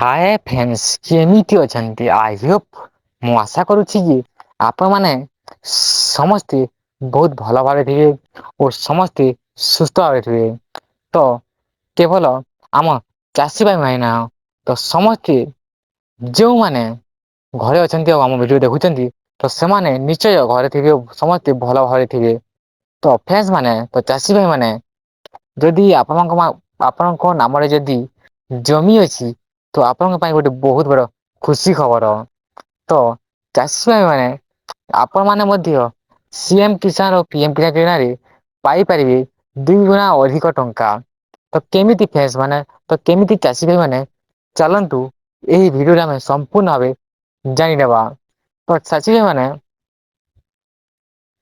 ହାଏ friends କେମିତି ଅଛନ୍ତି? I Hope ମୁଁ ଆଶା କରୁଛି କି ଆପଣମାନେ ସମସ୍ତେ ବହୁତ ଭଲ ଭାବରେ ଥିବେ ଓ ସମସ୍ତେ ସୁସ୍ଥ ଭାବରେ ଥିବେ। ତ କେବଳ ଆମ ଚାଷୀ ଭାଇ ଭାଇନା ତ ସମସ୍ତେ ଯେଉଁମାନେ ଘରେ ଅଛନ୍ତି ଆଉ ଆମ ଭିଡ଼ିଓ ଦେଖୁଛନ୍ତି ତ ସେମାନେ ନିଶ୍ଚୟ ଘରେ ଥିବେ ସମସ୍ତେ ଭଲ ଭାବରେ ଥିବେ। ତ ଫ୍ରେଣ୍ଡସ୍ ମାନେ ତ ଚାଷୀ ଭାଇ ମାନେ ଯଦି ଆପଣଙ୍କ ନାମରେ ଯଦି ଜମି ଅଛି ତ ଆପଣଙ୍କ ପାଇଁ ଗୋଟେ ବହୁତ ବଡ଼ ଖୁସି ଖବର। ତ ଚାଷୀ ଭାଇ ମାନେ ଆପଣ ମାନେ ମଧ୍ୟ ସିଏମ କିଷାନ ଓ ପିଏମ କିଷାନ ଯୋଜନାରେ ପାଇପାରିବେ 2 ଗୁଣା ଅଧିକ ଟଙ୍କା। ତ କେମିତି ଫ୍ରେଣ୍ଡସ୍ ମାନେ ତ କେମିତି ଚାଷୀ ଭାଇ ମାନେ ଚାଲନ୍ତୁ ଏହି ଭିଡ଼ିଓରେ ଆମେ ସମ୍ପୂର୍ଣ୍ଣ ଭାବେ ଜାଣିନେବା ତ ଚାଷୀ ଭାଇ ମାନେ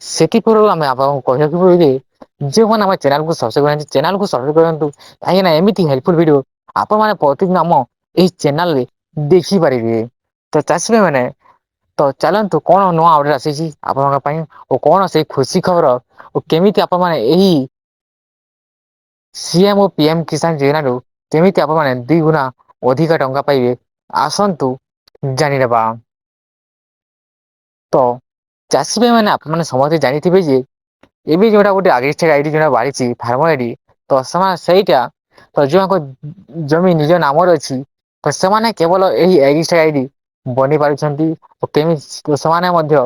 ସେଥିपूର୍ବରୁ ଆମେ ଆପଣଙ୍କୁ କହିବାକୁ ଯେ ଯେଉଁମାନେ ଆମ ଚ୍ୟାନେଲକୁ ସବସ୍କ୍ରାଇବ କରିନାହାନ୍ତି ଚ୍ୟାନେଲକୁ ସବସ୍କ୍ରାଇବ କରନ୍ତୁ କାହିଁକିନା ଏମିତି ହେଲ୍ପଫୁଲ ଭିଡ଼ିଓ ଆପଣମାନେ ପ୍ରତିଦିନ ଆମ ଏହି ଚ୍ୟାନେଲରେ ଦେଖିପାରିବେ ତ ଚାଷୀ ଭାଇ ମାନେ ତ ଚାଲନ୍ତୁ କଣ ନୂଆ ଅପଡେଟ ଆସିଛି ଆପଣଙ୍କ ପାଇଁ ଓ କଣ ସେଇ ଖୁସି ଖବର ଓ କେମିତି ଆପଣ ମାନେ ଏହି ସିଏମ ଓ ପିଏମ କିଷାନ ଯୋଜନାରୁ କେମିତି ଆପଣମାନେ 2 ଗୁଣା ଅଧିକ ଟଙ୍କା ପାଇବେ ଆସନ୍ତୁ ଜାଣିନେବା। ତ ଚାଷୀ ଭାଇ ମାନେ ଆପଣ ମାନେ ସମସ୍ତେ ଜାଣିଥିବେ ଯେ ଏବେ ଯୋଉଟା ଗୋଟେ ଆଇଡି ଯୋଉଟା ବାହାରିଛି ଫାର୍ମ ଆଇଡି ତ ସେମାନେ ସେଇଟା ତ ଯୋଉଙ୍କ ଜମି ନିଜ ନାମରେ ଅଛି ତ ସେମାନେ କେବଳ ଏହି ଆଇଡି ବନେଇ ପାରୁଛନ୍ତି ଓ କେମିତି ସେମାନେ ମଧ୍ୟ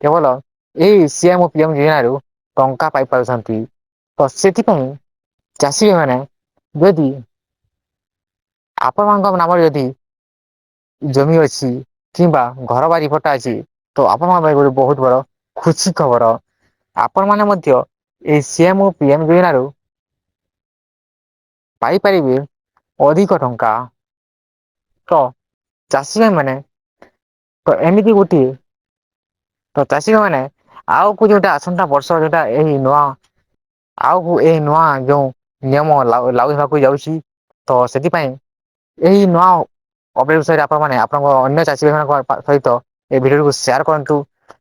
କେବଳ ଏହି ସିଏମ ଓ ପିଏମ ଯୋଜନାରୁ ଟଙ୍କା ପାଇ ପାରୁଛନ୍ତି। ତ ସେଥିପାଇଁ ଚାଷୀ ଭାଇ ମାନେ ଯଦି ଆପଣମାନଙ୍କ ନାମରେ ଯଦି ଜମି ଅଛି କିମ୍ବା ଘର ବାରି ପଟା ଅଛି ତ ଆପଣଙ୍କ ପାଇଁ ଗୋଟେ ବହୁତ ବଡ ଖୁସି ଖବର। ଆପଣ ମାନେ ମଧ୍ୟ ଏଇ ସିଏମ ଓ ପିଏମ ଯୋଜନାରୁ ପାଇପାରିବେ ଅଧିକ ଟଙ୍କା। ତ ଚାଷୀ ଭାଇ ମାନେ ତ ଏମିତି ଗୋଟିଏ ତ ଚାଷୀ ମାନେ ଆଉକୁ ଯୋଉଟା ଆସନ୍ତା ବର୍ଷ ଯୋଉଟା ଏହି ନୂଆ ଆଉ ଏଇ ନୂଆ ଯୋଉ ନିୟମ ଲାଗୁ ହେବାକୁ ଯାଉଛି ତ ସେଥିପାଇଁ ଏହି ନୂଆ ଅପଡେଟ ବିଷୟରେ ଆପଣ ମାନେ ଆପଣଙ୍କ ଅନ୍ୟ ଚାଷୀ ଭାଇମାନଙ୍କ ସହିତ ଏ ଭିଡିଓକୁ ସେୟାର କରନ୍ତୁ।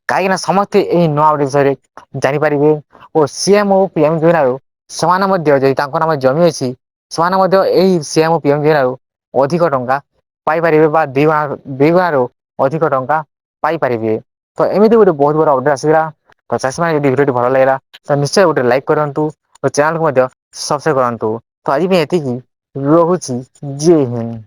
କାହିଁକି ନା ସମସ୍ତେ ଏହି ନୂଆ ଅପଡେଟ ବିଷୟରେ ଜାଣିପାରିବେ ଓ ସିଏମ ଓ ପିଏମ ଯୋଜନାରୁ ସେମାନେ ମଧ୍ୟ ଯଦି ତାଙ୍କ ନାମରେ ଜମି ଅଛି ସେମାନେ ମଧ୍ୟ ଏଇ ସିଏମ ପିଏମ ଯୋଜନାରୁ ଅଧିକ ଟଙ୍କା ପାଇପାରିବେ ବା 2 ଗୁଣାରୁ ଅଧିକ ଟଙ୍କା ପାଇପାରିବେ ତ ଏମିତି ଗୋଟେ ବହୁତ ବଡ ଅପଡେଟ ଆସିଲା ତ ଚାଷୀ ମାନେ ଯଦି ଭିଡିଓଟି ଭଲ ଲାଗିଲା ତ ନିଶ୍ଚୟ ଗୋଟେ ଲାଇକ୍ କରନ୍ତୁ ଓ ଚ୍ୟାନେଲକୁ ମଧ୍ୟ ସବସ୍କ୍ରାଇବ କରନ୍ତୁ ତ ଆଜି ପାଇଁ ଏତିକି ରହୁଛି ଜୟ ହିନ୍ଦ।